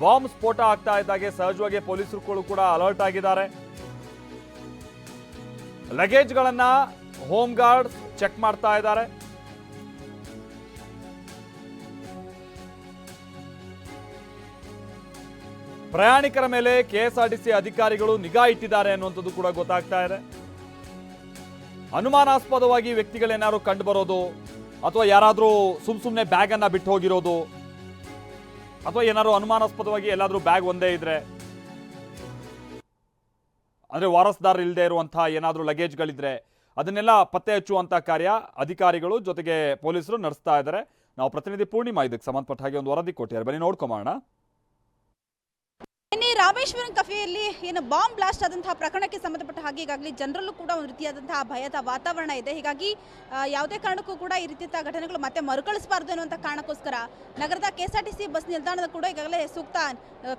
Bomb ಸ್ಫೋಟ ಆಗ್ತಾ ಇದ್ದಾಗೆ ಸಹಜವಾಗಿ ಪೊಲೀಸರು ಕೂಡ ಅಲರ್ಟ್ ಆಗಿದ್ದಾರೆ. ಲಗೇಜ್ಗಳನ್ನ ಹೋಮ್ ಗಾರ್ಡ್ ಚೆಕ್ ಮಾಡ್ತಾ ಇದ್ದಾರೆ. ಪ್ರಯಾಣಿಕರ ಮೇಲೆ ಕೆಎಸ್ಆರ್ಟಿಸಿ ಅಧಿಕಾರಿಗಳು ನಿಗಾ ಇಟ್ಟಿದ್ದಾರೆ ಅನ್ನುವಂಥದ್ದು ಕೂಡ ಗೊತ್ತಾಗ್ತಾ ಇದೆ. ಅನುಮಾನಾಸ್ಪದವಾಗಿ ವ್ಯಕ್ತಿಗಳೇನಾದ್ರು ಕಂಡು ಬರೋದು ಅಥವಾ ಯಾರಾದ್ರೂ ಸುಮ್ಮನೆ ಬ್ಯಾಗ್ ಅನ್ನ ಬಿಟ್ಟು ಹೋಗಿರೋದು ಅಥವಾ ಏನಾದ್ರು ಅನುಮಾನಾಸ್ಪದವಾಗಿ ಎಲ್ಲಾದ್ರೂ ಬ್ಯಾಗ್ ಒಂದೇ ಇದ್ರೆ ಅಂದ್ರೆ ವಾರಸ್ದಾರ ಇಲ್ಲದೆ ಇರುವಂತಹ ಏನಾದ್ರೂ ಲಗೇಜ್ಗಳಿದ್ರೆ ಅದನ್ನೆಲ್ಲ ಪತ್ತೆ ಹಚ್ಚುವಂತ ಕಾರ್ಯ ಅಧಿಕಾರಿಗಳು ಜೊತೆಗೆ ಪೊಲೀಸರು ನಡೆಸ್ತಾ ಇದ್ದಾರೆ. ನಾವು ಪ್ರತಿನಿಧಿ ಪೂರ್ಣಿಮಾ ಇದಕ್ಕೆ ಸಂಬಂಧಪಟ್ಟ ಹಾಗೆ ಒಂದು ವರದಿ ಕೊಟ್ಟಿದ್ದಾರೆ, ಬನ್ನಿ ನೋಡ್ಕೊಂಬೋಣ. ರಾಮೇಶ್ವರಂ ಕಫೆಯಲ್ಲಿ ಏನು ಬಾಂಬ್ ಬ್ಲಾಸ್ಟ್ ಆದಂತಹ ಪ್ರಕರಣಕ್ಕೆ ಸಂಬಂಧಪಟ್ಟ ಹಾಗೆ ಈಗಾಗಲೇ ಜನರಲ್ಲೂ ಕೂಡ ಒಂದು ರೀತಿಯಾದಂತಹ ಭಯದ ವಾತಾವರಣ ಇದೆ. ಹೀಗಾಗಿ ಯಾವುದೇ ಕಾರಣಕ್ಕೂ ಕೂಡ ಈ ರೀತಿಯ ಘಟನೆಗಳು ಮತ್ತೆ ಮರುಕಳಿಸಬಾರದು ಅನ್ನುವಂಥ ಕಾರಣಕ್ಕೋಸ್ಕರ ನಗರದ ಕೆಎಸ್ಆರ್ಟಿಸಿ ಬಸ್ ನಿಲ್ದಾಣದ ಕೂಡ ಈಗಾಗಲೇ ಸೂಕ್ತ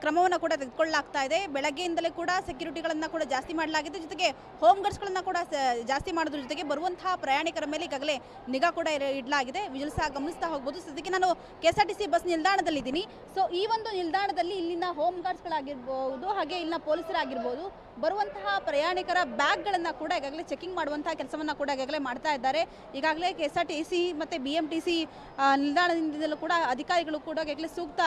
ಕ್ರಮವನ್ನು ಕೂಡ ತೆಗೆದುಕೊಳ್ಳಲಾಗ್ತಾ ಇದೆ. ಬೆಳಗ್ಗೆಯಿಂದಲೇ ಕೂಡ ಸೆಕ್ಯೂರಿಟಿಗಳನ್ನು ಕೂಡ ಜಾಸ್ತಿ ಮಾಡಲಾಗಿದೆ. ಜೊತೆಗೆ ಹೋಮ್ ಗಾರ್ಡ್ಸ್ಗಳನ್ನು ಕೂಡ ಜಾಸ್ತಿ ಮಾಡೋದ್ರ ಜೊತೆಗೆ ಬರುವಂತಹ ಪ್ರಯಾಣಿಕರ ಮೇಲೆ ಈಗಾಗಲೇ ನಿಗಾ ಕೂಡ ಇಡಲಾಗಿದೆ. ವಿಜಿಲ್ಸ್ ಗಮನಿಸ್ತಾ ಹೋಗ್ಬೋದು. ಸದ್ಯಕ್ಕೆ ನಾನು ಕೆಎಸ್ಆರ್ಟಿಸಿ ಬಸ್ ನಿಲ್ದಾಣದಲ್ಲಿದ್ದೀನಿ. ಸೊ ಈ ಒಂದು ನಿಲ್ದಾಣದಲ್ಲಿ ಇಲ್ಲಿನ ಹೋಮ್ ಗಾರ್ಡ್ಸ್ಗಳಾಗಿರ್ಬೋದು ಹಾಗೆ ಇಲ್ಲಿನ ಪೊಲೀಸರಾಗಿರ್ಬೋದು ಬರುವಂತಹ ಪ್ರಯಾಣಿಕರ ಬ್ಯಾಗ್ಗಳನ್ನು ಕೂಡ ಈಗಾಗಲೇ ಚೆಕಿಂಗ್ ಮಾಡುವಂತಹ ಕೆಲಸವನ್ನು ಕೂಡ ಈಗಾಗಲೇ ಮಾಡ್ತಾ ಇದ್ದಾರೆ. ಈಗಾಗಲೇ ಕೆಎಸ್ಆರ್ಟಿಸಿ ಮತ್ತು BMTC ನಿಲ್ದಾಣದಿಂದಲೂ ಕೂಡ ಅಧಿಕಾರಿಗಳು ಕೂಡ ಈಗಾಗಲೇ ಸೂಕ್ತ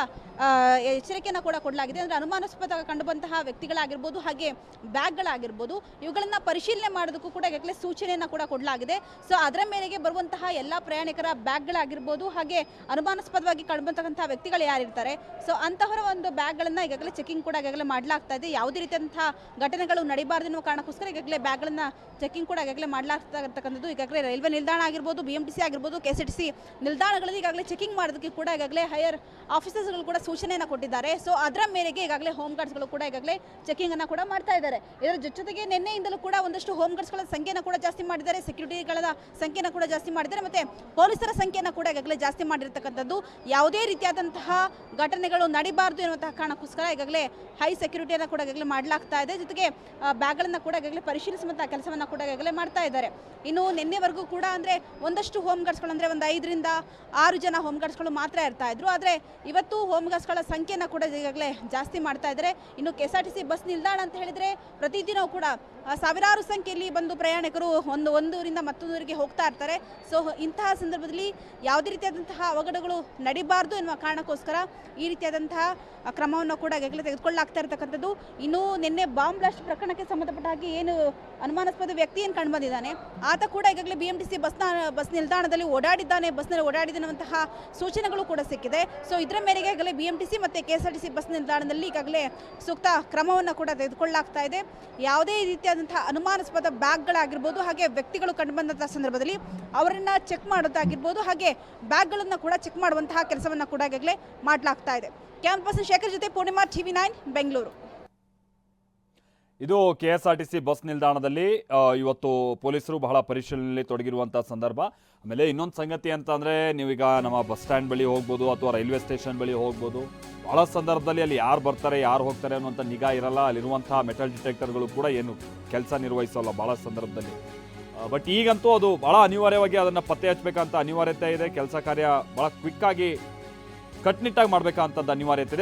ಎಚ್ಚರಿಕೆಯನ್ನು ಕೂಡ ಕೊಡಲಾಗಿದೆ. ಅಂದರೆ ಅನುಮಾನಾಸ್ಪದ ಕಂಡುಬಂತಹ ವ್ಯಕ್ತಿಗಳಾಗಿರ್ಬೋದು ಹಾಗೆ ಬ್ಯಾಗ್ಗಳಾಗಿರ್ಬೋದು ಇವುಗಳನ್ನು ಪರಿಶೀಲನೆ ಮಾಡೋದಕ್ಕೂ ಕೂಡ ಈಗಾಗಲೇ ಸೂಚನೆಯನ್ನು ಕೂಡ ಕೊಡಲಾಗಿದೆ. ಸೊ ಅದರ ಮೇರೆಗೆ ಬರುವಂತಹ ಎಲ್ಲ ಪ್ರಯಾಣಿಕರ ಬ್ಯಾಗ್ಗಳಾಗಿರ್ಬೋದು ಹಾಗೆ ಅನುಮಾನಾಸ್ಪದವಾಗಿ ಕಂಡುಬಂತಕ್ಕಂಥ ವ್ಯಕ್ತಿಗಳು ಯಾರಿರ್ತಾರೆ ಸೊ ಅಂತಹವರ ಒಂದು ಬ್ಯಾಗ್ಗಳನ್ನು ಈಗಾಗಲೇ ಚೆಕಿಂಗ್ ಕೂಡ ಈಗಾಗಲೇ ಮಾಡಲಾಗ್ತಾ ಇದೆ. ಯಾವುದೇ ರೀತಿಯಾದಂತಹ ಘಟನೆಗಳು ನಡೀಬಾರ್ದು ಅನ್ನೋ ಕಾರಣಕ್ಕೋಸ್ಕರ ಈಗಾಗಲೇ ಬ್ಯಾಗ್ಗಳನ್ನು ಚೆಕಿಂಗ್ ಕೂಡ ಈಗಾಗಲೇ ಮಾಡಲಾಗ್ತಾ ಇರ್ತಕ್ಕಂಥದ್ದು. ಈಗಾಗಲೇ ರೈಲ್ವೆ ನಿಲ್ದಾಣ ಆಗಿರ್ಬೋದು BMTC ಆಗಿರ್ಬೋದು KSRTC ನಿಲ್ದಾಣಗಳಲ್ಲಿ ಈಗಾಗಲೇ ಚೆಕಿಂಗ್ ಮಾಡೋದಕ್ಕೆ ಕೂಡ ಈಗಾಗಲೇ ಹೈಯರ್ ಆಫೀಸರ್ಸ್ಗಳು ಕೂಡ ಸೂಚನೆಯನ್ನು ಕೊಟ್ಟಿದ್ದಾರೆ. ಸೊ ಅದರ ಮೇರೆಗೆ ಈಗಾಗಲೇ ಹೋಮ್ ಗಾರ್ಡ್ಸ್ಗಳು ಕೂಡ ಈಗಾಗಲೇ ಚೆಕಿಂಗ್ ಅನ್ನು ಕೂಡ ಮಾಡ್ತಾ ಇದ್ದಾರೆ. ಇದರ ಜೊತೆಗೆ ನಿನ್ನೆಯಿಂದಲೂ ಕೂಡ ಒಂದಷ್ಟು ಹೋಮ್ ಗಾರ್ಡ್ಸ್ಗಳ ಸಂಖ್ಯೆಯನ್ನು ಕೂಡ ಜಾಸ್ತಿ ಮಾಡಿದ್ದಾರೆ, ಸೆಕ್ಯೂರಿಟಿಗಳ ಸಂಖ್ಯೆಯನ್ನು ಕೂಡ ಜಾಸ್ತಿ ಮಾಡಿದ್ದಾರೆ, ಮತ್ತೆ ಪೊಲೀಸರ ಸಂಖ್ಯೆಯನ್ನು ಕೂಡ ಈಗಾಗಲೇ ಜಾಸ್ತಿ ಮಾಡಿರ್ತಕ್ಕಂಥದ್ದು. ಯಾವುದೇ ರೀತಿಯಾದಂತಹ ಘಟನೆಗಳು ನಡೀಬಾರ್ದು ಎನ್ನುವಂತಹ ಕಾರಣಕ್ಕೋಸ್ಕರ ಈಗಾಗಲೇ ಹೈ ಸೆಕ್ಯೂರಿಟಿಯನ್ನು ಕೂಡ ಈಗಾಗಲೇ ಮಾಡಲಾಗ್ತಾ ಇದೆ. ಜೊತೆಗೆ ಬ್ಯಾಗ್ಗಳನ್ನು ಕೂಡ ಈಗಾಗಲೇ ಪರಿಶೀಲಿಸುವಂತಹ ಕೆಲಸವನ್ನು ಕೂಡ ಈಗಾಗಲೇ ಮಾಡ್ತಾ ಇದ್ದಾರೆ. ಇನ್ನು ನಿನ್ನೆವರೆಗೂ ಕೂಡ ಅಂದರೆ ಒಂದಷ್ಟು ಹೋಮ್ ಗಾರ್ಡ್ಸ್ಗಳು ಅಂದರೆ ಒಂದು 5 ರಿಂದ 6 ಜನ ಹೋಮ್ ಗಾರ್ಡ್ಸ್ಗಳು ಮಾತ್ರ ಇರ್ತಾ ಇದ್ರು. ಆದರೆ ಇವತ್ತು ಹೋಮ್ ಗಾರ್ಡ್ಸ್ಗಳ ಸಂಖ್ಯೆಯನ್ನು ಕೂಡ ಈಗಾಗಲೇ ಜಾಸ್ತಿ ಮಾಡ್ತಾ ಇದ್ದಾರೆ. ಇನ್ನು KSRTC ಬಸ್ ನಿಲ್ದಾಣ ಅಂತ ಹೇಳಿದರೆ ಪ್ರತಿದಿನವೂ ಕೂಡ ಸಾವಿರಾರು ಸಂಖ್ಯೆಯಲ್ಲಿ ಬಂದು ಪ್ರಯಾಣಿಕರು ಒಂದೂರಿಂದ ಮತ್ತೊಂದೂರಿಗೆ ಹೋಗ್ತಾ ಇರ್ತಾರೆ. ಸೊ ಇಂತಹ ಸಂದರ್ಭದಲ್ಲಿ ಯಾವುದೇ ರೀತಿಯಾದಂತಹ ಅವಘಡಗಳು ನಡೀಬಾರ್ದು ಎನ್ನುವ ಕಾರಣಕ್ಕೋಸ್ಕರ ಈ ರೀತಿಯಾದಂತಹ ಕ್ರಮವನ್ನು ಕೂಡ ಈಗಾಗಲೇ ತೆಗೆದುಕೊಳ್ಳಲಾಗ್ತಾ ಇರತಕ್ಕಂಥದ್ದು. ಇನ್ನು ನಿನ್ನೆ ಬಾಂಬ್ ಬ್ಲಾಸ್ಟ್ ಪ್ರಕರಣಕ್ಕೆ ಸಂಬಂಧಪಟ್ಟ ಹಾಗೆ ಏನು ಅನುಮಾನಾಸ್ಪದ ವ್ಯಕ್ತಿ ಏನು ಕಂಡು ಬಂದಿದ್ದಾನೆ ಆತ ಕೂಡ ಈಗಾಗಲೇ BMTC ಬಸ್ ನಿಲ್ದಾಣದಲ್ಲಿ ಬಸ್ನಲ್ಲಿ ಓಡಾಡಿದಂತಹ ಸೂಚನೆಗಳು ಕೂಡ ಸಿಕ್ಕಿದೆ. ಸೊ ಇದರ ಮೇರೆಗೆ ಈಗಾಗಲೇ BMTC ಮತ್ತು KSRTC ಬಸ್ ನಿಲ್ದಾಣದಲ್ಲಿ ಈಗಾಗಲೇ ಸೂಕ್ತ ಕ್ರಮವನ್ನು ಕೂಡ ತೆಗೆದುಕೊಳ್ಳಲಾಗ್ತಾ ಇದೆ. ಯಾವುದೇ ರೀತಿಯಾದಂತಹ ಅನುಮಾನಾಸ್ಪದ ಬ್ಯಾಗ್ಗಳಾಗಿರ್ಬೋದು ಹಾಗೆ ವ್ಯಕ್ತಿಗಳು ಕಂಡುಬಂದಂತಹ ಸಂದರ್ಭದಲ್ಲಿ ಅವರನ್ನು ಚೆಕ್ ಮಾಡೋದಾಗಿರ್ಬೋದು ಹಾಗೆ ಬ್ಯಾಗ್ಗಳನ್ನು ಕೂಡ ಚೆಕ್ ಮಾಡುವಂತಹ ಕೆಲಸವನ್ನು ಕೂಡ ಈಗಾಗಲೇ ಮಾಡಲಾಗ್ತಾ ಇದೆ. ಕ್ಯಾಮರಾ ಪರ್ಸನ್ ಶೇಖರ್ ಜೊತೆ ಪೂರ್ಣಿಮಾ, TV9 ಬೆಂಗಳೂರು. ಇದು KSRTC ಬಸ್ ನಿಲ್ದಾಣದಲ್ಲಿ ಇವತ್ತು ಪೊಲೀಸರು ಬಹಳ ಪರಿಶೀಲನೆಯಲ್ಲಿ ತೊಡಗಿರುವಂತಹ ಸಂದರ್ಭ. ಆಮೇಲೆ ಇನ್ನೊಂದು ಸಂಗತಿ ಅಂತಂದರೆ ನೀವೀಗ ನಮ್ಮ ಬಸ್ ಸ್ಟ್ಯಾಂಡ್ ಬಳಿ ಹೋಗ್ಬೋದು ಅಥವಾ ರೈಲ್ವೆ ಸ್ಟೇಷನ್ ಬಳಿ ಹೋಗ್ಬೋದು, ಭಾಳ ಸಂದರ್ಭದಲ್ಲಿ ಅಲ್ಲಿ ಯಾರು ಬರ್ತಾರೆ ಯಾರು ಹೋಗ್ತಾರೆ ಅನ್ನುವಂಥ ನಿಗಾ ಇರಲ್ಲ. ಅಲ್ಲಿರುವಂಥ ಮೆಟಲ್ ಡಿಟೆಕ್ಟರ್ಗಳು ಕೂಡ ಏನು ಕೆಲಸ ನಿರ್ವಹಿಸೋಲ್ಲ ಭಾಳ ಸಂದರ್ಭದಲ್ಲಿ. ಬಟ್ ಈಗಂತೂ ಅದು ಭಾಳ ಅನಿವಾರ್ಯವಾಗಿ ಅದನ್ನು ಪತ್ತೆ ಹಚ್ಚಬೇಕಂತ ಅನಿವಾರ್ಯತೆ ಇದೆ. ಕೆಲಸ ಕಾರ್ಯ ಭಾಳ ಕ್ವಿಕ್ಕಾಗಿ ಕಟ್ನಿಟ್ಟಾಗಿ ಮಾಡಬೇಕಂತದ್ದು ಅನಿವಾರ್ಯತೆ ಇದೆ.